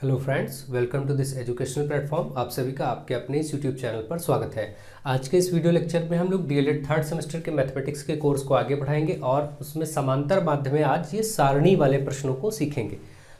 Hello friends, welcome to this educational platform. आप सभी का आपके अपने इस यूट्यूब चैनल पर स्वागत है। आज के इस वीडियो लेक्चर में हम लोग डीएलएड थर्ड सेमेस्टर के मैथमेटिक्स के कोर्स को आगे बढ़ाएंगे और उसमें समांतर माध्य में आज ये सारणी वाले प्रश्नों को सीखेंगे।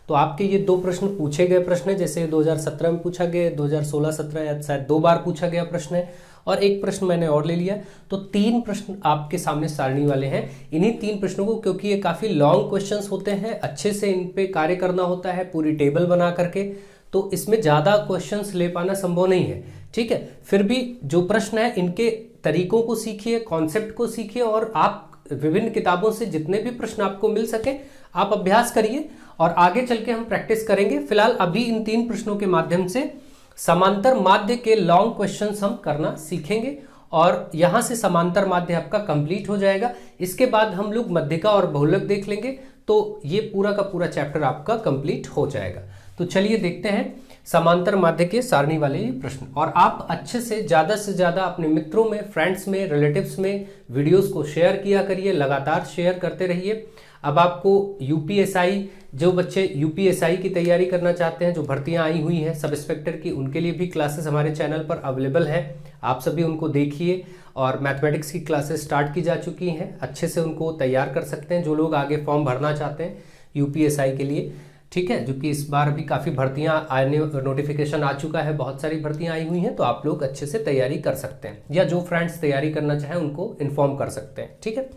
तो आपके ये दो प्रश्न पूछे गए प्रश्न है, जैसे 2017 में पूछा गया, 2016-17 या शायद 2 बार पूछा गया प्रश्न है और एक प्रश्न मैंने और ले लिया। तो 3 प्रश्न आपके सामने सारणी वाले हैं। इन्हीं 3 प्रश्नों को, क्योंकि ये काफ़ी लॉन्ग क्वेश्चंस होते हैं, अच्छे से इन पे कार्य करना होता है पूरी टेबल बना करके, तो इसमें ज़्यादा क्वेश्चंस ले पाना संभव नहीं है। ठीक है, फिर भी जो प्रश्न है इनके तरीकों को सीखिए, कॉन्सेप्ट को सीखिए और आप विभिन्न किताबों से जितने भी प्रश्न आपको मिल सके आप अभ्यास करिए और आगे चल के हम प्रैक्टिस करेंगे। फिलहाल अभी इन 3 प्रश्नों के माध्यम से समांतर माध्य के लॉन्ग क्वेश्चंस हम करना सीखेंगे और यहां से समांतर माध्य आपका कंप्लीट हो जाएगा। इसके बाद हम लोग मध्यिका और बहुलक देख लेंगे, तो ये पूरा का पूरा चैप्टर आपका कंप्लीट हो जाएगा। तो चलिए देखते हैं समांतर माध्य के सारणी वाले ये प्रश्न। और आप अच्छे से ज़्यादा अपने मित्रों में, फ्रेंड्स में, रिलेटिव्स में वीडियोस को शेयर किया करिए, लगातार शेयर करते रहिए। अब आपको यूपीएसआई, जो बच्चे यूपीएसआई की तैयारी करना चाहते हैं, जो भर्तियां आई हुई हैं सब इंस्पेक्टर की, उनके लिए भी क्लासेस हमारे चैनल पर अवेलेबल हैं। आप सभी उनको देखिए और मैथमेटिक्स की क्लासेस स्टार्ट की जा चुकी हैं, अच्छे से उनको तैयार कर सकते हैं जो लोग आगे फॉर्म भरना चाहते हैं यूपीएसआई के लिए। ठीक है, जो कि इस बार भी काफ़ी भर्तियां आने, नोटिफिकेशन आ चुका है, बहुत सारी भर्तियां आई हुई हैं, तो आप लोग अच्छे से तैयारी कर सकते हैं या जो फ्रेंड्स तैयारी करना चाहें उनको इन्फॉर्म कर सकते हैं। ठीक है,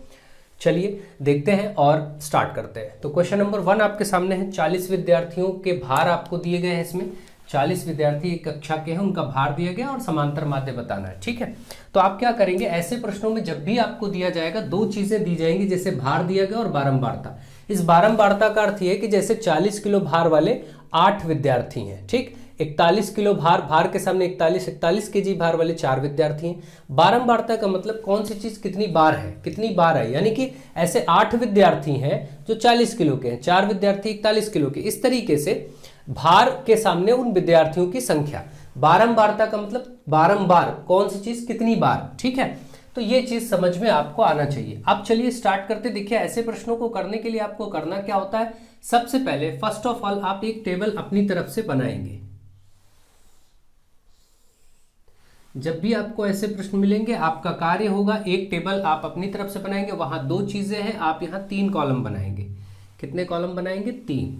चलिए देखते हैं और स्टार्ट करते हैं। तो क्वेश्चन नंबर 1 आपके सामने है। 40 विद्यार्थियों के भार आपको दिए गए हैं। इसमें 40 विद्यार्थी एक कक्षा के हैं, उनका भार दिया गया और समांतर माध्य बताना है। ठीक है, तो आप क्या करेंगे, ऐसे प्रश्नों में जब भी आपको दिया जाएगा 2 चीजें दी जाएंगी, जैसे भार दिया गया और बारंबारता। इस बारंबारता का अर्थ यह है कि जैसे 40 किलो भार वाले 8 विद्यार्थी हैं, ठीक, 41 किलो भार के सामने 41 केजी भार वाले 4 विद्यार्थी हैं। बारंबारता का मतलब कौन सी चीज कितनी बार है, यानी कि ऐसे 8 विद्यार्थी हैं जो 40 किलो के हैं, 4 विद्यार्थी 41 किलो के। इस तरीके से भार के सामने उन विद्यार्थियों की संख्या। बारंबारता का मतलब बारंबार, कौन सी चीज कितनी बार। ठीक है, तो ये चीज समझ में आपको आना चाहिए। अब चलिए स्टार्ट करते। देखिए, ऐसे प्रश्नों को करने के लिए आपको करना क्या होता है, सबसे पहले फर्स्ट ऑफ ऑल आप एक टेबल अपनी तरफ से बनाएंगे। जब भी आपको ऐसे प्रश्न मिलेंगे आपका कार्य होगा, एक टेबल आप अपनी तरफ से बनाएंगे, वहां 2 चीजें हैं, आप यहां 3 कॉलम बनाएंगे। कितने कॉलम बनाएंगे? 3।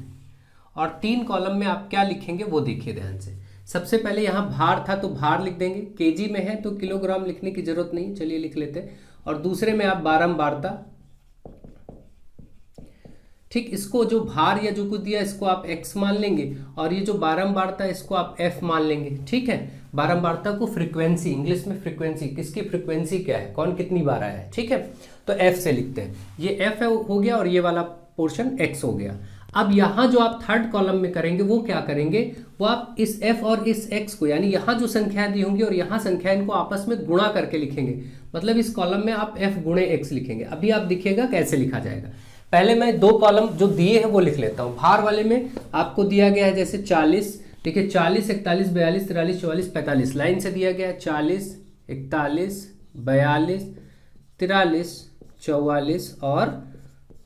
और 3 कॉलम में आप क्या लिखेंगे वो देखिए ध्यान से। सबसे पहले यहां भार था तो भार लिख देंगे, केजी में है तो किलोग्राम लिखने की जरूरत नहीं, चलिए लिख लेते हैं। और दूसरे में आप बारंबारता, ठीक, इसको जो भार या जो कुछ दिया इसको आप x मान लेंगे और ये जो बारंबारता इसको आप f मान लेंगे। ठीक है, बारंबारता को फ्रीक्वेंसी, इंग्लिश में फ्रीक्वेंसी, किसकी फ्रीक्वेंसी क्या है, कौन कितनी बार आया है। ठीक है, तो f से लिखते हैं, ये f हो गया और ये वाला पोर्शन x हो गया। अब यहां जो आप थर्ड कॉलम में करेंगे वो क्या करेंगे, वो आप इस f और इस x को, यानी यहां जो संख्याएं दी होंगी और यहां संख्या, इनको आपस में गुणा करके लिखेंगे। मतलब इस कॉलम में आप f गुणे x लिखेंगे। अभी आप देखिएगा कैसे लिखा जाएगा। पहले मैं 2 कॉलम जो दिए हैं वो लिख लेता हूं। भार वाले में आपको दिया गया है जैसे 40, ठीक है, 40, 41, 42, 43, 44, 45, लाइन से दिया गया है 40, 41, 42, 43, 44 और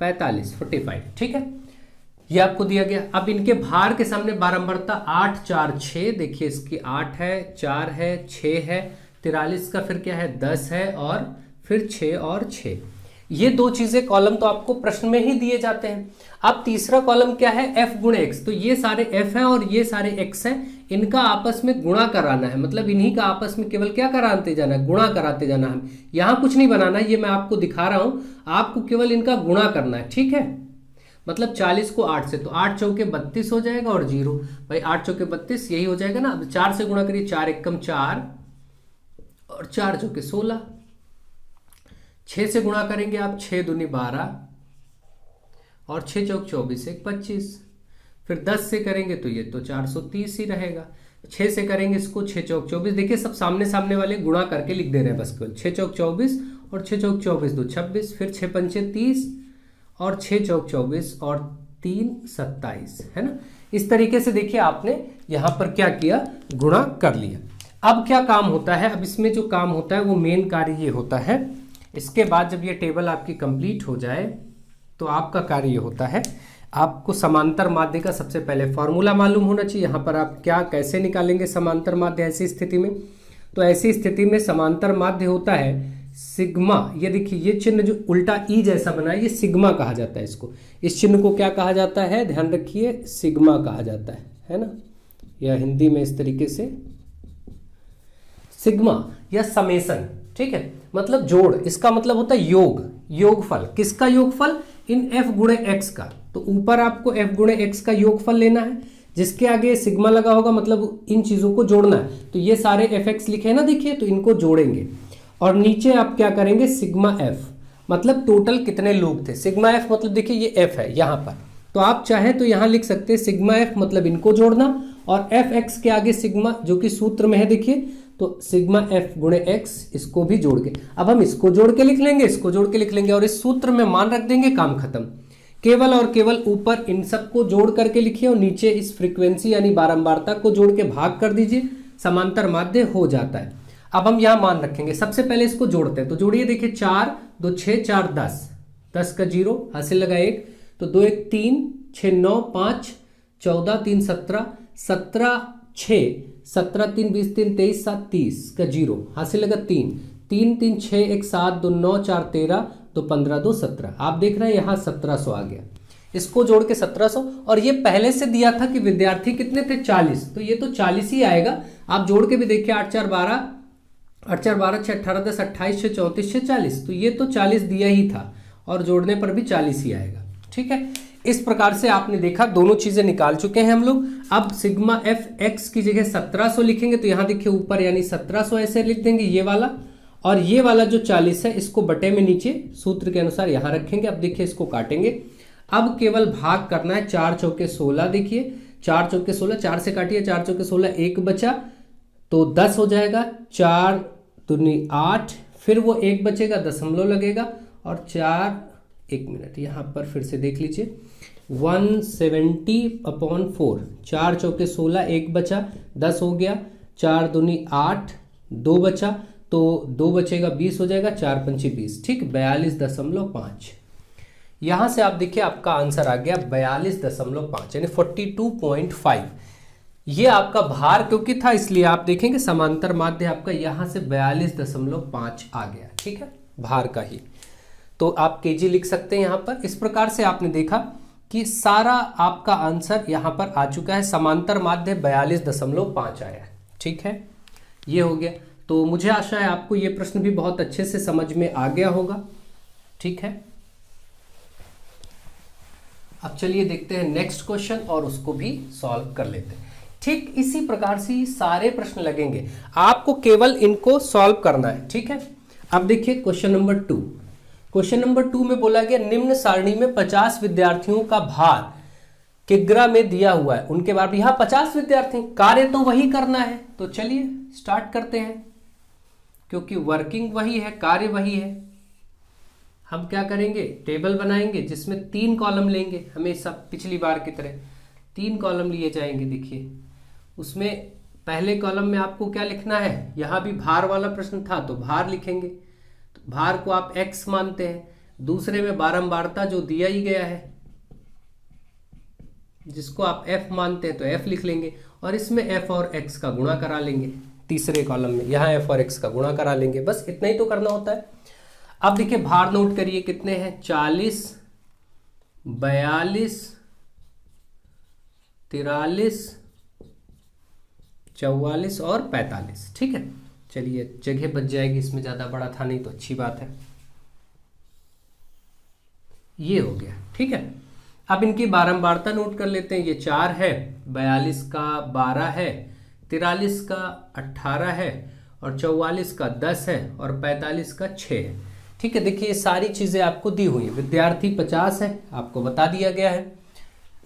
45, 45। ठीक है, ये आपको दिया गया। अब इनके भार के सामने बारंबारता 8, 4, 6, देखिए इसकी 8 है, 4 है, 6 है, 43 का फिर क्या है 10 है और फिर 6 और 6। ये 2 चीजें कॉलम तो आपको प्रश्न में ही दिए जाते हैं। अब तीसरा कॉलम क्या है, f गुणे x। तो ये सारे f हैं और ये सारे x हैं, इनका आपस में गुणा कराना है। मतलब इन्हीं का आपस में केवल क्या कराते जाना है, गुणा कराते जाना है। यहां कुछ नहीं बनाना है, ये मैं आपको दिखा रहा हूं, आपको केवल इनका गुणा करना है। ठीक है, मतलब 40 को 8 से, तो 8 चौके 32 हो जाएगा और 0, भाई 8 चौके 32 यही हो जाएगा ना। अब 4 से गुणा करिए, 4 एकम 4 और 4 चौके 16। 6 से गुणा करेंगे आप, 6 दूनी 12 और 6 चौक 24, 1 25। फिर 10 से करेंगे तो ये तो 430 ही रहेगा। 6 से करेंगे इसको, 6 चौक 24, देखिए सब सामने सामने वाले गुणा करके लिख दे रहे हैं बस केवल। 6 चौक 24 और 6 चौक 24 2 26, फिर 6 पंचे 30 और 6 चौक 24 और 3 27, है ना। इस तरीके से देखिए आपने यहां पर क्या किया, गुणा कर लिया। अब क्या काम होता है, अब इसमें जो काम होता है वो मेन कार्य ये होता है। इसके बाद जब ये टेबल आपकी कंप्लीट हो जाए तो आपका कार्य ये होता है, आपको समांतर माध्य का सबसे पहले फॉर्मूला मालूम होना चाहिए। यहाँ पर आप क्या कैसे निकालेंगे समांतर माध्य ऐसी स्थिति में। तो ऐसी स्थिति में समांतर माध्य होता है सिग्मा। ये देखिए ये चिन्ह जो उल्टा ई जैसा बना है ये सिग्मा कहा जाता है इसको। इस चिन्ह को क्या कहा जाता है, ध्यान रखिए, सिग्मा कहा जाता है ना, या हिंदी में इस तरीके से सिग्मा या समेसन। ठीक है, मतलब जोड़, इसका मतलब होता है योग, योगफल। किसका योगफल, इन एफ गुणे एक्स का। तो ऊपर आपको एफ गुणे एक्स का योगफल लेना है, जिसके आगे सिग्मा लगा होगा, मतलब इन चीजों को जोड़ना है। तो ये सारे एफ एक्स लिखे हैं ना, देखिए, तो इनको जोड़ेंगे और नीचे आप क्या करेंगे, सिग्मा एफ, मतलब टोटल कितने लोग थे। सिग्मा एफ मतलब देखिए ये एफ है यहाँ पर, तो आप चाहे तो यहाँ लिख सकते हैं सिग्मा एफ मतलब इनको जोड़ना, और एफ एक्स के आगे सिग्मा जो कि सूत्र में है देखिए, तो सिग्मा एफ गुणे एक्स, इसको भी जोड़ के, अब हम इसको जोड़ के लिख लेंगे, इसको जोड़ के लिख लेंगे और इस सूत्र में मान रख देंगे, काम खत्म। केवल और केवल ऊपर इन सबको जोड़ करके लिखिए और नीचे इस फ्रीक्वेंसी यानी बारंबारता को जोड़ के भाग कर दीजिए, समांतर माध्य हो जाता है। अब हम यहाँ मान रखेंगे, सबसे पहले इसको जोड़ते हैं। तो जोड़िए, देखिए 4 2 6 4 10, 10 का 0 हासिल लगा 1, तो 2 1 3 6 9 5 14 3 17 17 6 17 3 20 3 23 7 30 का 0 हासिल लगा 3 3 3 6 1 7 2 9 4 13 2 15 2 17। आप देख रहे हैं यहाँ 1700 आ गया, इसको जोड़ के 1700। और ये पहले से दिया था कि विद्यार्थी कितने थे, 40, तो ये तो 40 ही आएगा। आप जोड़ के भी देखिए, 8 4 12 8 4 12 6 18 10 28 6 34 6 40, तो ये तो 40 दिया ही था और जोड़ने पर भी 40 ही आएगा। ठीक है, इस प्रकार से आपने देखा, दोनों चीजें निकाल चुके हैं हम लोग। अब सिग्मा एफ एक्स की जगह 1700 लिखेंगे, तो यहाँ देखिए ऊपर यानी 1700 ऐसे लिख देंगे ये वाला, और ये वाला जो 40 है इसको बटे में नीचे सूत्र के अनुसार यहाँ रखेंगे। अब देखिए इसको काटेंगे, अब केवल भाग करना है। 4 चौके 16, देखिए 4 चौके 16, 4 से काटिए, 4 चौके 16, 1 बचा तो 10 हो जाएगा, 4 दूनी 8, फिर वो 1 बचेगा, दशमलव लगेगा, और 4 1 मिनट यहाँ पर फिर से देख लीजिए, 170/4, 4 चौके 16, 1 बचा, 10 हो गया, 4 दूनी 8, 2 बचा तो 2 बचेगा, 20 हो जाएगा, 4 पंचे 20, ठीक, 42.5। यहां से आप देखिए आपका आंसर आ गया 42.5 यानी 42.5। ये आपका भार क्योंकि था इसलिए आप देखेंगे समांतर माध्य आपका यहां से 42.5 आ गया, ठीक है, भार का ही। तो आप केजी लिख सकते हैं यहां पर। इस प्रकार से आपने देखा कि सारा आपका आंसर यहां पर आ चुका है, समांतर माध्य 42.5 आया, ठीक है, ये हो गया। तो मुझे आशा है आपको ये प्रश्न भी बहुत अच्छे से समझ में आ गया होगा, ठीक है। अब चलिए देखते हैं नेक्स्ट क्वेश्चन और उसको भी सॉल्व कर लेते हैं। ठीक इसी प्रकार से सारे प्रश्न लगेंगे, आपको केवल इनको सॉल्व करना है, ठीक है। अब देखिए क्वेश्चन नंबर 2। क्वेश्चन नंबर 2 में बोला गया निम्न सारणी में 50 विद्यार्थियों का भार किग्रा में दिया हुआ है, उनके बाद यहाँ 50 विद्यार्थी, कार्य तो वही करना है। तो चलिए स्टार्ट करते हैं, क्योंकि वर्किंग वही है, कार्य वही है। हम क्या करेंगे, टेबल बनाएंगे जिसमें 3 कॉलम लेंगे, हमेशा पिछली बार की तरह 3 कॉलम लिए जाएंगे। देखिए उसमें पहले कॉलम में आपको क्या लिखना है, यहाँ भी भार वाला प्रश्न था तो भार लिखेंगे, तो भार को आप x मानते हैं। दूसरे में बारंबारता जो दिया ही गया है जिसको आप f मानते हैं तो f लिख लेंगे, और इसमें f और x का गुणा करा लेंगे। तीसरे कॉलम में यहाँ f और x का गुणा करा लेंगे, बस इतना ही तो करना होता है। अब देखिए भार नोट करिए कितने हैं, 40, 42, 43, 44 और 45, ठीक है। चलिए जगह बच जाएगी, इसमें ज़्यादा बड़ा था नहीं तो अच्छी बात है। ये हो गया, ठीक है। अब इनकी बारंबारता नोट कर लेते हैं। ये 4 है, 42 का 12 है, 43 का 18 है, और 44 का 10 है, और 45 का 6 है, ठीक है। देखिए ये सारी चीज़ें आपको दी हुई है। विद्यार्थी 50 है, आपको बता दिया गया है।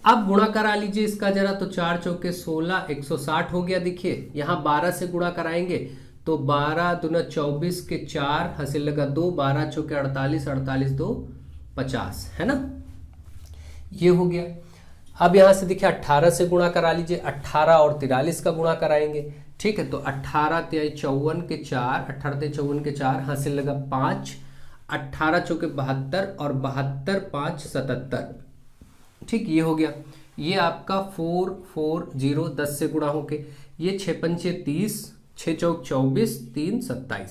अब गुणा करा लीजिए इसका जरा, तो 4 चौके 16, 160 हो गया। देखिए यहाँ 12 से गुणा कराएंगे तो 12 दूना 24 के 4 हासिल लगा 2, 12 चौके 48, 48 2 50, है ना, ये हो गया। अब यहाँ से देखिए 18 से गुणा करा लीजिए, 18 और 43 का गुणा कराएंगे, ठीक है। तो 18 × 54 के 4, 18 × 54 के 4 हासिल लगा 5, 18 चौके 72 और 72 5 77, ठीक, ये हो गया, ये आपका 4 4 0 10 से गुणा होके, ये 6 पंचे 30, 6 चौक 24, 3 27,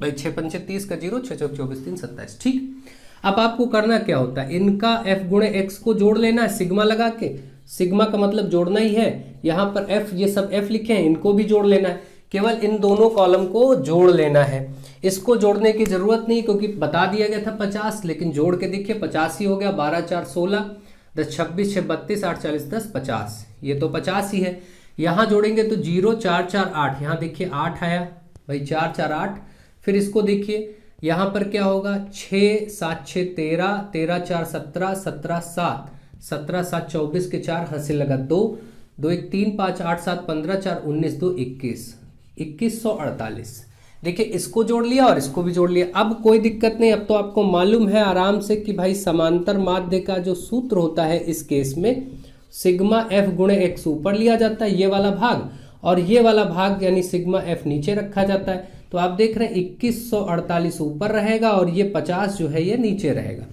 भाई 6 पंचे 30 का 0, 6 चौक 24, 3 27। ठीक, अब आपको करना क्या होता है, इनका f गुणे x को जोड़ लेना है सिग्मा लगा के, सिग्मा का मतलब जोड़ना ही है, यहाँ पर f, ये सब f लिखे हैं, इनको भी जोड़ लेना है, केवल इन दोनों कॉलम को जोड़ लेना है, इसको जोड़ने की जरूरत नहीं क्योंकि बता दिया गया था 50, लेकिन जोड़ के देखिए 50 ही हो गया, 12 4 16, 10 26 6 32 8 40 10 50, ये तो 50 ही है। यहाँ जोड़ेंगे तो 0 4 4 8, यहाँ देखिए 8 आया भाई, 4 4 8, फिर इसको देखिए यहाँ पर क्या होगा, 6 7 6 13, 13 4 17, 17 7, 17 7 24 के 4, हासिल लगा 2, 2 1 3 5 8 7 15, 4 19, 2 21, 2148। देखिए इसको जोड़ लिया और इसको भी जोड़ लिया, अब कोई दिक्कत नहीं, अब तो आपको मालूम है आराम से कि भाई समांतर माध्य का जो सूत्र होता है इस केस में सिग्मा f गुणे x ऊपर लिया जाता है, ये वाला भाग, और ये वाला भाग यानी सिग्मा f नीचे रखा जाता है। तो आप देख रहे हैं 2148 ऊपर रहेगा और ये 50 जो है ये नीचे रहेगा,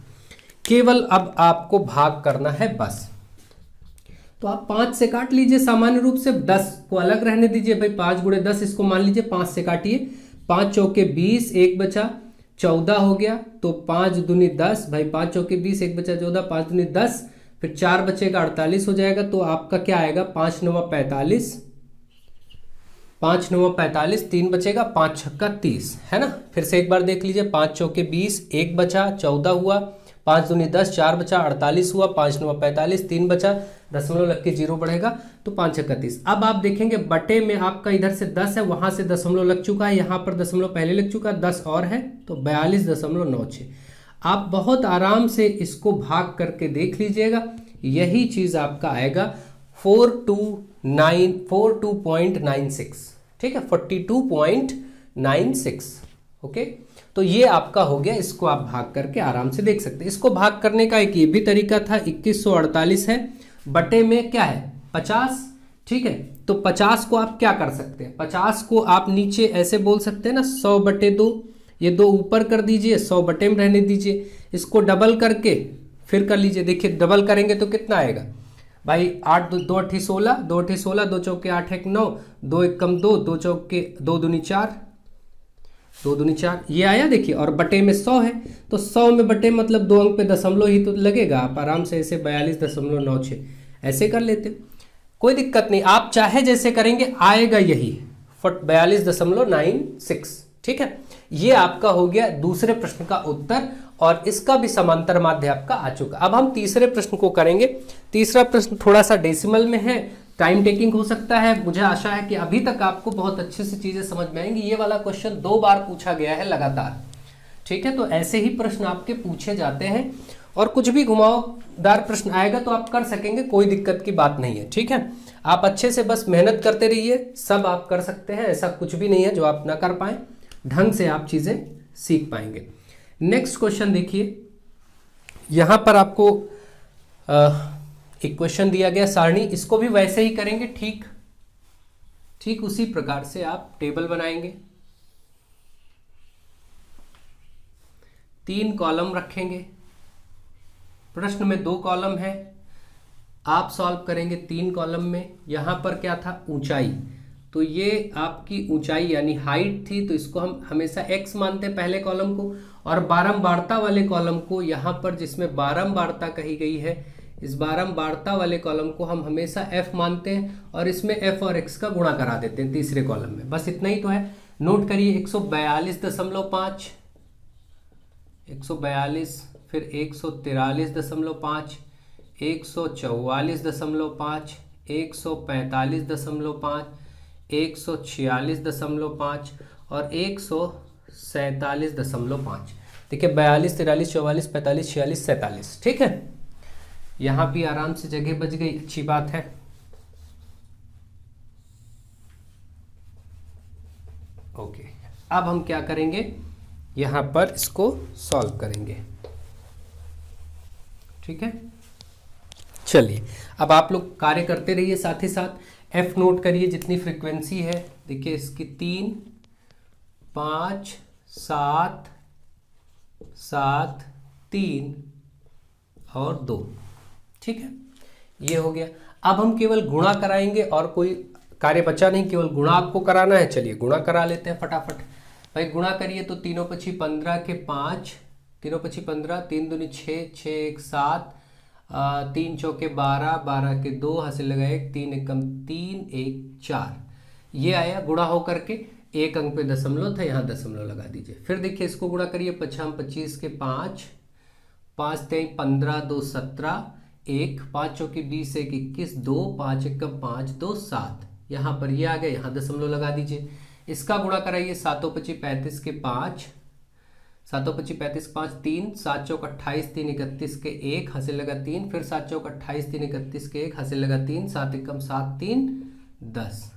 केवल अब आपको भाग करना है बस। तो आप 5 से काट लीजिए, सामान्य रूप से 10 को अलग रहने दीजिए भाई, 5 गुणे 10 इसको मान लीजिए, 5 से काटिए, 5 चौके 20, 1 बचा 14 हो गया, तो 5 दूनी 10, भाई 5 चौके 20, 1 बचा 14, 5 दूनी 10, फिर 4 बचेगा 48 हो जाएगा, तो आपका क्या आएगा 5 9 45, 5 9 45, 3 बचेगा, 5 छक्का 30, है ना। फिर से एक बार देख लीजिए, 5 चौके 20, 1 बचा 14 हुआ, 5 दूनी 10, 4 बचा 48 हुआ, 5 9 45, 3 बचा, दशमलव लग के 0 बढ़ेगा तो 5 छक्का 30। अब आप देखेंगे बटे में आपका इधर से 10 है, वहां से दशमलव लग चुका है, यहाँ पर दशमलव पहले लग चुका है, 10 और है तो 42.96। आप बहुत आराम से इसको भाग करके देख लीजिएगा, यही चीज आपका आएगा 42.96, ठीक है 42.96। ओके, तो ये आपका हो गया, इसको आप भाग करके आराम से देख सकते हैं। इसको भाग करने का एक ये भी तरीका था, 2148 है, बटे में क्या है 50, ठीक है, तो 50 को आप क्या कर सकते हैं, 50 को आप नीचे ऐसे बोल सकते हैं ना, 100 बटे 2, ये 2 ऊपर कर दीजिए, 100 बटे में रहने दीजिए, इसको डबल करके फिर कर लीजिए, देखिए डबल करेंगे तो कितना आएगा भाई, 8 2 8 16, 2 8 16, 2 चौके 8 1 9, 2 1 कम 2, 2 चौके 2 दूनी 4, 2 दूनी 4, ये आया देखिए, और बटे में 100 है, तो 100 में बटे मतलब 2 अंक पे दशमलव ही तो लगेगा, आप आराम से ऐसे 42.96 ऐसे कर लेते, कोई दिक्कत नहीं, आप चाहे जैसे करेंगे आएगा यही 42.96, ठीक है। ये आपका हो गया दूसरे प्रश्न का उत्तर, और इसका भी समांतर माध्य आपका आ चुका। अब हम तीसरे प्रश्न को करेंगे। तीसरा प्रश्न थोड़ा सा डेसिमल में है, टाइम टेकिंग हो सकता है, मुझे आशा है कि अभी तक आपको बहुत अच्छे से चीजें समझ में आएंगी। ये वाला क्वेश्चन 2 बार पूछा गया है लगातार, ठीक है, तो ऐसे ही प्रश्न आपके पूछे जाते हैं, और कुछ भी घुमावदार प्रश्न आएगा तो आप कर सकेंगे, कोई दिक्कत की बात नहीं है, ठीक है। आप अच्छे से बस मेहनत करते रहिए, सब आप कर सकते हैं, ऐसा कुछ भी नहीं है जो आप ना कर पाए, ढंग से आप चीजें सीख पाएंगे। नेक्स्ट क्वेश्चन देखिए, यहां पर आपको एक क्वेश्चन दिया गया सारणी, इसको भी वैसे ही करेंगे, ठीक उसी प्रकार से आप टेबल बनाएंगे, 3 कॉलम रखेंगे, प्रश्न में 2 कॉलम है, आप सॉल्व करेंगे 3 कॉलम में। यहां पर क्या था ऊंचाई, तो ये आपकी ऊंचाई यानी हाइट थी, तो इसको हम हमेशा x मानते हैं पहले कॉलम को, और बारंबारता वाले कॉलम को यहाँ पर जिसमें बारंबारता कही गई है, इस बारंबारता वाले कॉलम को हम हमेशा f मानते हैं, और इसमें f और x का गुणा करा देते हैं तीसरे कॉलम में, बस इतना ही तो है। नोट करिए 142.5, 142, फिर 143.5, 144.5, 145.5, 146.5 और 147.5। देखिए 42, 43, 44, 45, 46, 47, ठीक है। यहां भी आराम से जगह बच गई, अच्छी बात है। ओके, अब हम क्या करेंगे, यहां पर इसको सॉल्व करेंगे, ठीक है। चलिए अब आप लोग कार्य करते रहिए, साथ ही साथ f नोट करिए जितनी फ्रीक्वेंसी है, देखिए इसकी 3 5 7 7 3 और 2, ठीक है, ये हो गया। अब हम केवल गुणा कराएंगे और कोई कार्य बचा नहीं, केवल गुणा आपको कराना है। चलिए गुणा करा लेते हैं फटाफट। भाई गुणा करिए तो तीनों पची 15 के 5, तीनों पची 15, 3 दूनी 6, 6 1 7, 3 चौके 12, 12 के 2, हासिल लगा 1, 3 एकम 3, 1 4। ये आया गुणा हो करके, एक अंक पे दशमलव था, यहाँ दशमलव लगा दीजिए। फिर देखिए इसको गुणा करिए, 25 के 5, 5 3 15, 2 17, 1 5 चौके 20, 1 21, 2 5 एकम 5, 2 7। यहाँ पर ये आ गया, यहाँ दशमलव लगा दीजिए। इसका गुणा कराइए, 7 25 35 के 5, 7 25 35 5, 3 7 चौक 28, 3 31 के 1, हासिल लगा 3, फिर 7 चौक 28, 3 31 के 1, हासिल लगा 3, 7 एकम 7 3 10।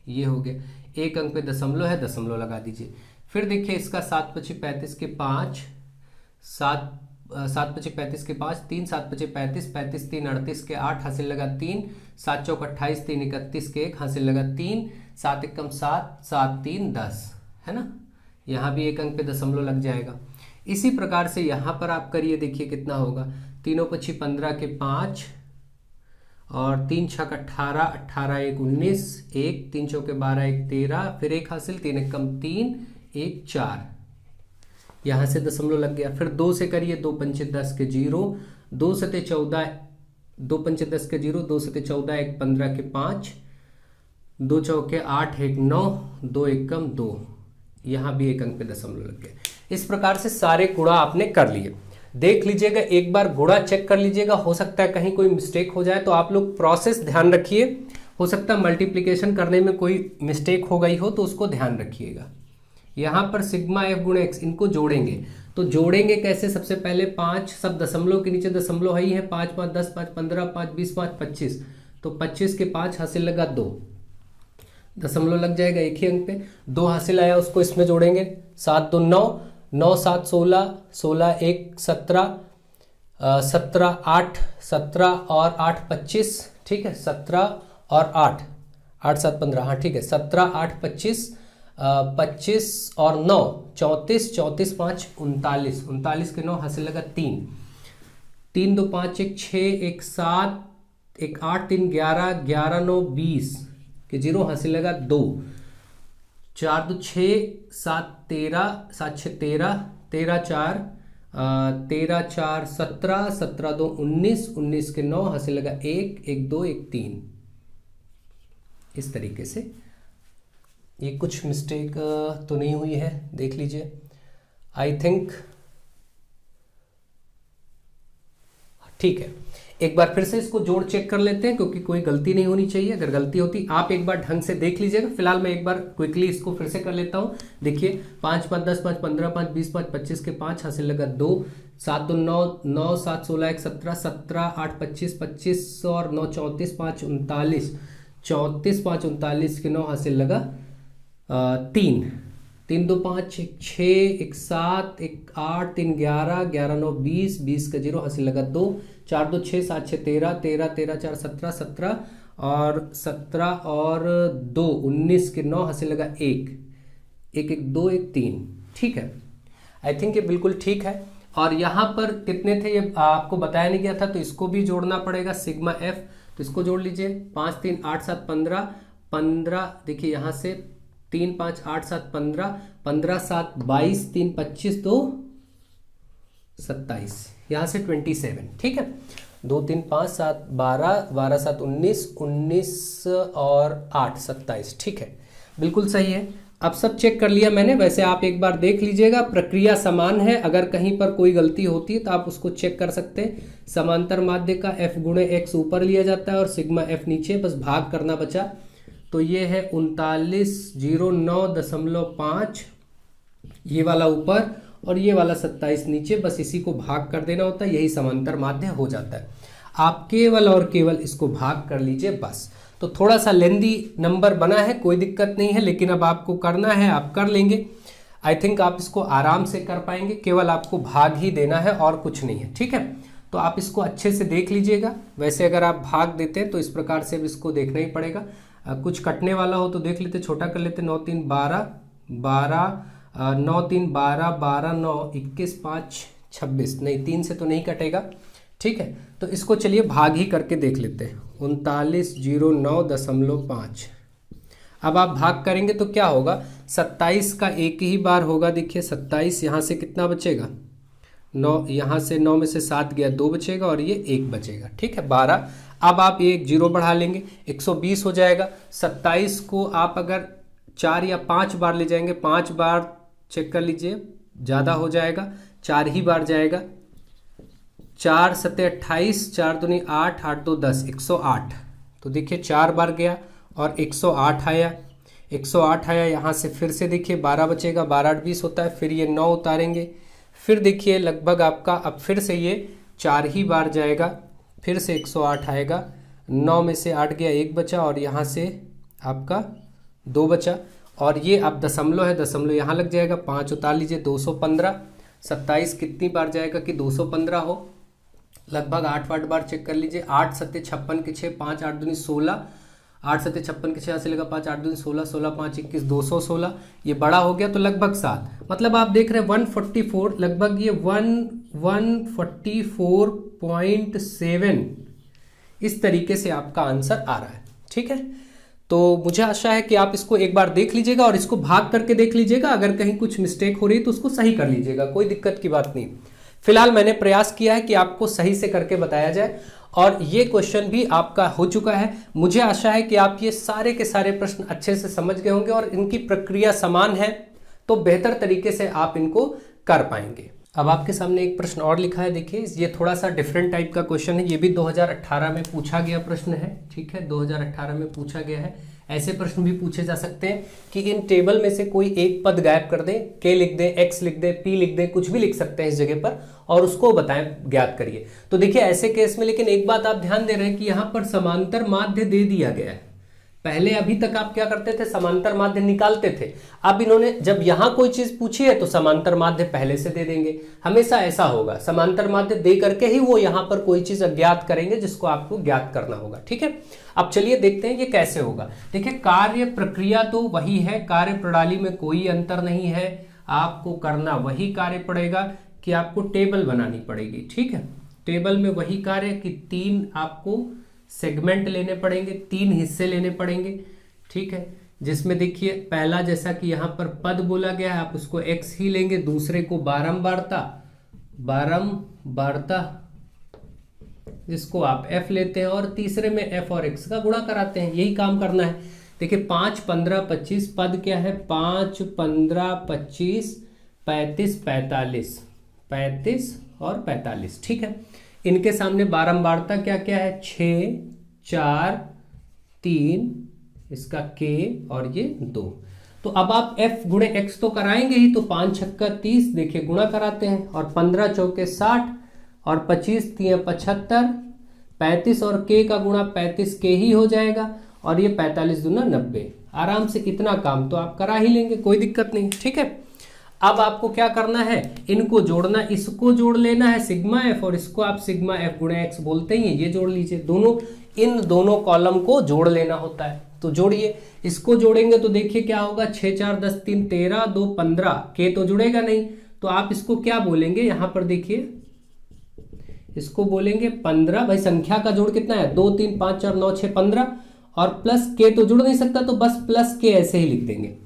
ये हो गया, एक अंक पे दशमलव है, दशमलव लगा दीजिए। फिर देखिए इसका 7 25 35 के 5, 7 25 35 के 5, 3 7 25 35, 35 3 38 के 8, हासिल लगा 3, 7 चौक 28, 3 31 के 1, हासिल लगा 3, 7 एकम 7 7 3 10, है ना। यहाँ भी एक अंक पे दशमलव लग जाएगा। इसी प्रकार से यहाँ पर आप करिए, देखिए कितना होगा, तीनों पची 15 के 5 और 3 छक 18, 18 1 19, 1 3 चौके 12 1 13, फिर 1 हासिल, 3 एकम 3 1 4, यहाँ से दशमलव लग गया। फिर 2 से करिए, 2 पंचे 10 के 0, 2 सते 14, 2 पंचे 10 के 0, 2 सते 14 1 15 के 5, 2 चौके 8 1 9, 2 एकम 2, यहाँ भी एक अंक पे दशमलव लग गया। इस प्रकार से सारे गुणा आपने कर लिए। देख लीजिएगा, एक बार गुणा चेक कर लीजिएगा, हो सकता है कहीं कोई मिस्टेक हो जाए, तो आप लोग प्रोसेस ध्यान रखिए। हो सकता है मल्टीप्लिकेशन करने में कोई मिस्टेक हो गई हो, तो उसको ध्यान रखिएगा। यहाँ पर सिग्मा एफ गुणे एक्स, इनको जोड़ेंगे तो जोड़ेंगे कैसे? सबसे पहले 5, सब दशमलव के नीचे दशमलव ही है, 5 5 10 5 15 5 20 5 25, तो 25 के 5 हासिल लगा 2, दशमलव लग जाएगा एक ही अंक पे। 2 हासिल आया, उसको इसमें जोड़ेंगे, 7 2 9, 9 7 16, 16 1 17, 17 8 17 और 8 25, ठीक है, 17 और 8 8 7 15, हाँ ठीक है, 17 8 25, 25 और 9 34, 34 5 39, 39 के 9 हासिल लगा 3, 3 2 5 1 6 1 7 1 8 3 11, 11 9 20 के 0 हासिल लगा 2, 4 2 6 7 13, 7 6 13, 13 4 13 4 17, 17 2 19, 19 के 9 हासिल लगा 1 1 2 1 3। इस तरीके से ये कुछ मिस्टेक तो नहीं हुई है, देख लीजिए। आई थिंक ठीक है। एक बार फिर से इसको जोड़ चेक कर लेते हैं, क्योंकि कोई गलती नहीं होनी चाहिए। अगर गलती होती आप एक बार ढंग से देख लीजिएगा। फिलहाल मैं एक बार क्विकली इसको फिर से कर लेता हूँ। देखिए 5 5 10 5 15 5 20 5 25 के 5 हासिल लगा 2, 7 2 9 9 7 16 1 17, 17 8 25 25 और 9 34 5 39, 34 5 39 के 9 हासिल लगा 3, 3 2 5 1 6 1 7 1 8 3 11, 11 9 20, 20 का 0 हासिल लगा 2, 4 2 6 7 6 13, 13 13 4 17, 17 और 17 और 2 19 के 9 हासिल लगा 1 1 1 2 1 3। ठीक है, आई थिंक ये बिल्कुल ठीक है। और यहाँ पर कितने थे ये आपको बताया नहीं गया था, तो इसको भी जोड़ना पड़ेगा, सिग्मा एफ। तो इसको जोड़ लीजिए, 5 3 8 7 15 15, देखिए यहाँ से 3 5 8 7 15, 15 7 22, 3 25 2 27, यहाँ से 27। ठीक है, 2 3 5 7 12, 12 7 19, 19 और 8 27। ठीक है, बिल्कुल सही है। अब सब चेक कर लिया मैंने। वैसे आप एक बार देख लीजिएगा, प्रक्रिया समान है। अगर कहीं पर कोई गलती होती है तो आप उसको चेक कर सकते हैं। समांतर माध्य का f गुणे x ऊपर लिया जाता है और सिग्मा f नीचे, बस भाग करना बचा। तो ये है 3909.5, ये वाला ऊपर और ये वाला 27 नीचे, बस इसी को भाग कर देना होता है, यही समांतर माध्य हो जाता है। आप केवल और केवल इसको भाग कर लीजिए बस। तो थोड़ा सा लेंदी नंबर बना है, कोई दिक्कत नहीं है, लेकिन अब आपको करना है, आप कर लेंगे। आई थिंक आप इसको आराम से कर पाएंगे, केवल आपको भाग ही देना है और कुछ नहीं है। ठीक है, तो आप इसको अच्छे से देख लीजिएगा। वैसे अगर आप भाग देते हैं तो इस प्रकार से अब इसको देखना ही पड़ेगा। कुछ कटने वाला हो तो देख लेते, छोटा कर लेते। 9 3 12 12, 9 3 12 12 9 21 5 26, नहीं 3 से तो नहीं कटेगा, ठीक है, तो इसको चलिए भाग ही करके देख लेते हैं। 3909.5। अब आप भाग करेंगे तो क्या होगा, 27 का एक ही बार होगा। देखिए 27 यहाँ से कितना बचेगा, 9, यहाँ से 9 में से 7 गया, 2 बचेगा और ये 1 बचेगा। ठीक है, 12। अब आप ये एक जीरो बढ़ा लेंगे, 120 हो जाएगा। 27 को आप अगर 4 या 5 बार ले जाएंगे, 5 बार चेक कर लीजिए, ज़्यादा हो जाएगा, 4 ही बार जाएगा। 4 सत्ते 28, 4 दूनी 8, 8 दो 10, 108। तो देखिए 4 बार गया और 108 आया, 108 आया। यहाँ से फिर से देखिए 12 बचेगा, 12 8 20 होता है। फिर ये 9 उतारेंगे, फिर देखिए लगभग आपका अब फिर से ये 4 ही बार जाएगा, फिर से 108 आएगा। 9 में से 8 गया, 1 बचा और यहाँ से आपका 2 बचा। और ये अब दशमलव है, दशमलव यहाँ लग जाएगा, 5 उतार लीजिए, 215। 27 कितनी बार जाएगा कि 215 हो, लगभग 8 बार चेक कर लीजिए। 8 सत्ते 56 के 6, 5 8 दूनी 16, 8 सत्ते 56 के 6 से लगा 5 8 दूनी 16, 16 5 21, 216। ये बड़ा हो गया तो लगभग 7, मतलब आप देख रहे हैं 144, लगभग ये 144.7 इस तरीके से आपका आंसर आ रहा है। ठीक है, तो मुझे आशा है कि आप इसको एक बार देख लीजिएगा और इसको भाग करके देख लीजिएगा। अगर कहीं कुछ मिस्टेक हो रही है तो उसको सही कर लीजिएगा, कोई दिक्कत की बात नहीं। फिलहाल मैंने प्रयास किया है कि आपको सही से करके बताया जाए और ये क्वेश्चन भी आपका हो चुका है। मुझे आशा है कि आप ये सारे के सारे प्रश्न अच्छे से समझ गए होंगे और इनकी प्रक्रिया समान है तो बेहतर तरीके से आप इनको कर पाएंगे। अब आपके सामने एक प्रश्न और लिखा है, देखिए ये थोड़ा सा डिफरेंट टाइप का क्वेश्चन है। ये भी 2018 में पूछा गया प्रश्न है। ठीक है, 2018 में पूछा गया है। ऐसे प्रश्न भी पूछे जा सकते हैं कि इन टेबल में से कोई एक पद गायब कर दें, के लिख दें, एक्स लिख दें, पी लिख दें, कुछ भी लिख सकते हैं इस जगह पर और उसको बताएं, ज्ञात करिए। तो देखिए ऐसे केस में लेकिन एक बात आप ध्यान दे रहे हैं कि यहाँ पर समांतर माध्य दे दिया गया है। पहले अभी तक आप क्या करते थे, समांतर माध्य निकालते थे। अब इन्होंने जब यहाँ कोई चीज पूछी है तो समांतर माध्य पहले से दे देंगे। हमेशा ऐसा होगा, समांतर माध्य दे करके ही वो यहाँ पर कोई चीज अज्ञात करेंगे जिसको आपको ज्ञात करना होगा। ठीक है, अब चलिए देखते हैं ये कैसे होगा। देखिए कार्य प्रक्रिया तो वही है, कार्य प्रणाली में कोई अंतर नहीं है। आपको करना वही कार्य पड़ेगा कि आपको टेबल बनानी पड़ेगी। ठीक है, टेबल में वही कार्य कि 3 आपको सेगमेंट लेने पड़ेंगे, 3 हिस्से लेने पड़ेंगे। ठीक है, जिसमें देखिए पहला जैसा कि यहाँ पर पद बोला गया है, आप उसको x ही लेंगे, दूसरे को बारंबारता जिसको आप f लेते हैं और तीसरे में f और x का गुणा कराते हैं। यही काम करना है। देखिए 5 15 25 पद क्या है, 5 15 25 35 45, 35 और 45। ठीक है, इनके सामने बारंबारता क्या क्या है, 6 4 3, इसका k और ये 2। तो अब आप f गुणे x तो कराएंगे ही, तो 5 छक्का 30, देखिए गुणा कराते हैं, और 15 चौके 60 और 25 3 75, 35 और k का गुणा 35 k ही हो जाएगा और ये 45 दूना 90। आराम से इतना काम तो आप करा ही लेंगे, कोई दिक्कत नहीं। ठीक है, अब आपको क्या करना है, इनको जोड़ना, इसको जोड़ लेना है सिग्मा एफ और इसको आप सिग्मा एफ गुणे एक्स बोलते ही हैं, ये जोड़ लीजिए। दोनों, इन दोनों कॉलम को जोड़ लेना होता है, तो जोड़िए। इसको जोड़ेंगे तो देखिए क्या होगा, 6 4 10 3 13 2 15, के तो जुड़ेगा नहीं, तो आप इसको क्या बोलेंगे, यहां पर देखिए इसको बोलेंगे 15। भाई संख्या का जोड़ कितना है, 2 3 5 4 9 6 15, और प्लस के तो जुड़ नहीं सकता तो बस प्लस के ऐसे ही लिख देंगे,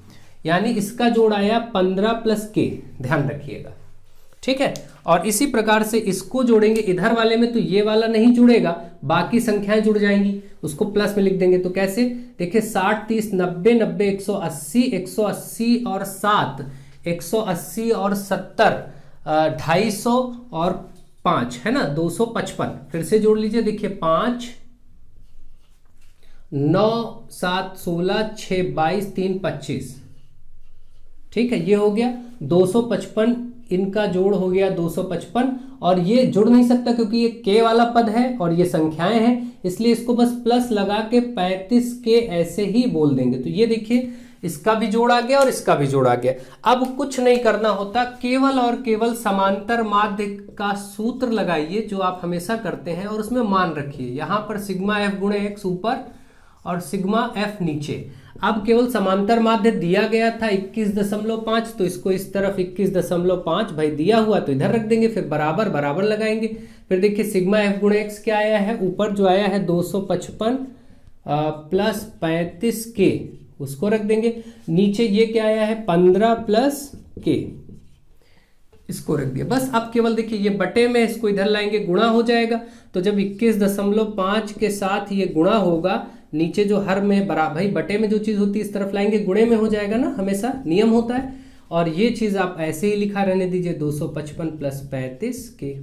यानी इसका जोड़ आया 15 प्लस के, ध्यान रखिएगा। ठीक है, और इसी प्रकार से इसको जोड़ेंगे इधर वाले में, तो ये वाला नहीं जुड़ेगा, बाकी संख्याएं जुड़ जाएंगी, उसको प्लस में लिख देंगे। तो कैसे, देखिए 60 30 90 90 180 180 और 7 180 और 70 250 और 5 है ना 255। फिर से जोड़ लीजिए, देखिए 5 9 7 16 6 22 3 25। ठीक है, ये हो गया 255, इनका जोड़ हो गया 255, और ये जुड़ नहीं सकता क्योंकि ये के वाला पद है और ये संख्याएं हैं, इसलिए इसको बस प्लस लगा के 35 के ऐसे ही बोल देंगे। तो ये देखिए इसका भी जोड़ आ गया और इसका भी जोड़ आ गया। अब कुछ नहीं करना होता, केवल और केवल समांतर माध्य का सूत्र लगाइए जो आप हमेशा करते हैं और उसमें मान रखिए। यहां पर सिग्मा एफ गुणे एक्स ऊपर और सिग्मा एफ नीचे। अब केवल समांतर माध्य दिया गया था 21.5, तो इसको इस तरफ 21.5 भाई दिया हुआ तो इधर रख देंगे, फिर बराबर बराबर लगाएंगे, फिर देखिए सिग्मा एफ गुणे एक्स क्या आया है, ऊपर जो आया है 255 प्लस 35 के, उसको रख देंगे। नीचे ये क्या आया है 15 प्लस के, इसको रख दिया। बस अब केवल देखिए ये बटे में इसको इधर लाएंगे, गुणा हो जाएगा। तो जब 21.5 के साथ ये गुणा होगा, नीचे जो हर में बराबर, भाई बटे में जो चीज होती है इस तरफ लाएंगे, गुणे में हो जाएगा ना, हमेशा नियम होता है। और ये चीज आप ऐसे ही लिखा रहने दीजिए 255 प्लस 35 के।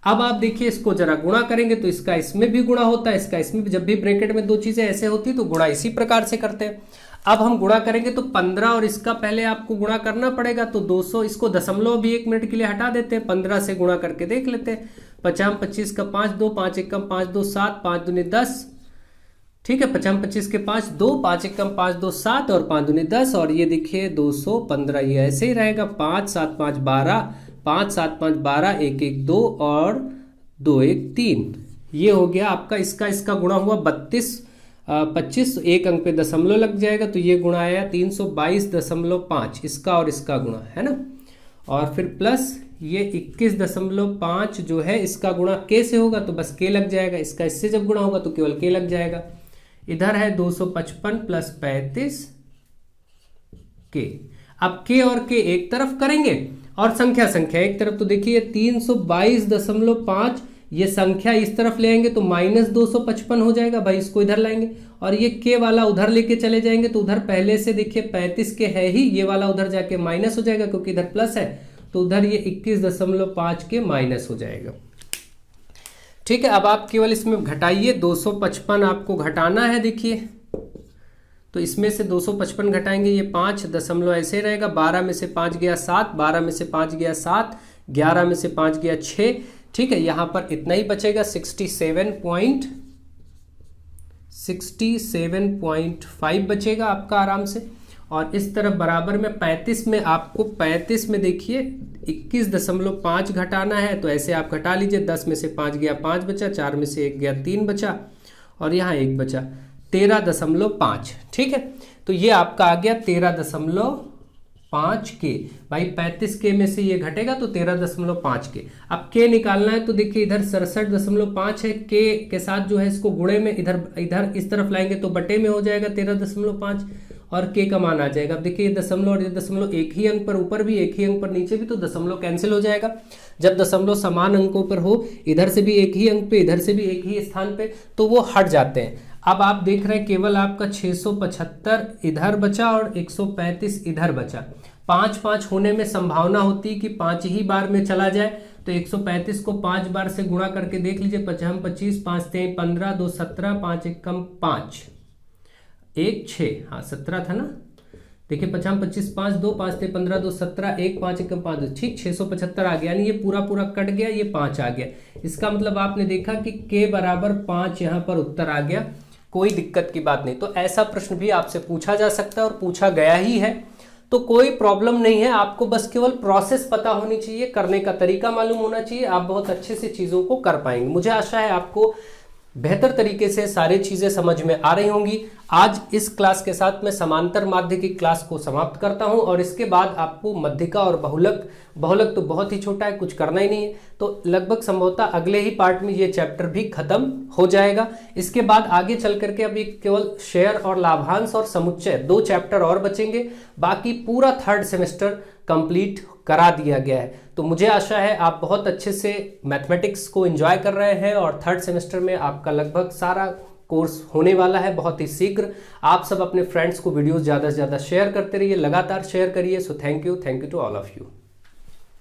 अब आप देखिए इसको जरा गुणा करेंगे तो इसका इसमें भी गुणा होता है, इसका इसमें भी। जब भी ब्रैकेट में दो चीजें ऐसे होती है तो गुणा इसी प्रकार से करते हैं। अब हम गुणा करेंगे तो 15 और इसका पहले आपको गुणा करना पड़ेगा, तो 200, इसको दशमलव भी 1 मिनट के लिए हटा देते हैं, 15 से गुणा करके देख लेते हैं। 50 25 का 5 2, 5 1 5 2 7, 5 दूनी 10, ठीक है। 50 25 के 5 2, 5 1 5 2 7 और 5 दूनी 10, और ये देखिए 215, ये ऐसे ही रहेगा। 5 7 5 12, 5 7 5 12, 1 1 2 और 2 1 3, ये हो गया आपका। इसका गुणा हुआ 32 25, एक अंक पे दशमलव लग जाएगा, तो ये गुणा आया 322.5, इसका और इसका गुणा है ना। और फिर प्लस ये 21.5 जो है इसका गुणा के से होगा, तो बस के लग जाएगा। इसका इससे जब गुणा होगा तो केवल के लग जाएगा। इधर है 255 प्लस 35 के। अब के और के एक तरफ करेंगे और संख्या एक तरफ, तो देखिए 322.5, ये संख्या इस तरफ ले आएंगे तो माइनस 255 हो जाएगा, भाई इसको इधर लाएंगे। और ये के वाला उधर लेके चले जाएंगे तो उधर पहले से देखिए 35 के है ही, ये वाला उधर जाके माइनस हो जाएगा क्योंकि इधर प्लस है, तो उधर ये 21.5 के माइनस हो जाएगा। ठीक है, अब आप केवल इसमें घटाइए, 255 आपको घटाना है। देखिए तो इसमें से 255 घटाएंगे, ये 5 दशमलव ऐसे रहेगा। 12 में से 5 गया 7, 12 में से 5 गया 7, 11 में से 5 गया 6, ठीक है। यहां पर इतना ही बचेगा 67.5 बचेगा आपका आराम से। और इस तरफ बराबर में 35 में आपको 35 में देखिए 21.5 घटाना है, तो ऐसे आप घटा लीजिए। 10 में से 5 गया 5 बचा, 4 में से 1 गया 3 बचा, और यहाँ 1 बचा, 13.5, ठीक है। तो ये आपका आ गया 13.5 के। भाई 35 के में से ये घटेगा तो 13.5 के। अब के निकालना है तो देखिए इधर 67.5 है, के साथ जो है इसको गुणे में इधर इस तरफ लाएंगे तो बटे में हो जाएगा 13.5, और के का मान आ जाएगा। अब देखिए ये दशमलव और ये दशमलव एक ही अंक पर ऊपर भी, एक ही अंक पर नीचे भी, तो दशमलव कैंसिल हो जाएगा। जब दशमलव समान अंकों पर हो, इधर से भी एक ही अंक पे, इधर से भी एक ही स्थान पे, तो वो हट जाते हैं। अब आप देख रहे हैं केवल आपका 675 इधर बचा और 135 इधर बचा। 5-5 होने में संभावना होती है कि 5 ही बार में चला जाए, तो 135 को 5 बार से गुणा करके देख लीजिए। 5 25, 5 3 15, 2 17, 5 1 5, 1 6, हाँ 17 था ना। देखिए 5 25 5 2, 5 3 15, 2 17, 1 5 1 5, ठीक 675 आ गया, यानी ये पूरा कट गया, ये 5 आ गया। इसका मतलब आपने देखा कि के बराबर 5 यहाँ पर उत्तर आ गया, कोई दिक्कत की बात नहीं। तो ऐसा प्रश्न भी आपसे पूछा जा सकता है और पूछा गया ही है, तो कोई प्रॉब्लम नहीं है। आपको बस केवल प्रोसेस पता होनी चाहिए, करने का तरीका मालूम होना चाहिए, आप बहुत अच्छे से चीज़ों को कर पाएंगे। मुझे आशा है आपको बेहतर तरीके से सारी चीज़ें समझ में आ रही होंगी। आज इस क्लास के साथ मैं समांतर माध्य की क्लास को समाप्त करता हूं, और इसके बाद आपको मध्यिका और बहुलक तो बहुत ही छोटा है, कुछ करना ही नहीं है, तो लगभग संभवतः अगले ही पार्ट में ये चैप्टर भी खत्म हो जाएगा। इसके बाद आगे चल करके अभी केवल शेयर और लाभांश और समुच्चय 2 चैप्टर और बचेंगे, बाकी पूरा 3rd सेमेस्टर कंप्लीट करा दिया गया है। तो मुझे आशा है आप बहुत अच्छे से मैथमेटिक्स को एंजॉय कर रहे हैं, और 3rd सेमेस्टर में आपका लगभग सारा कोर्स होने वाला है बहुत ही शीघ्र। आप सब अपने फ्रेंड्स को वीडियोस ज़्यादा से ज़्यादा शेयर करते रहिए, लगातार शेयर करिए। So thank you to all of you.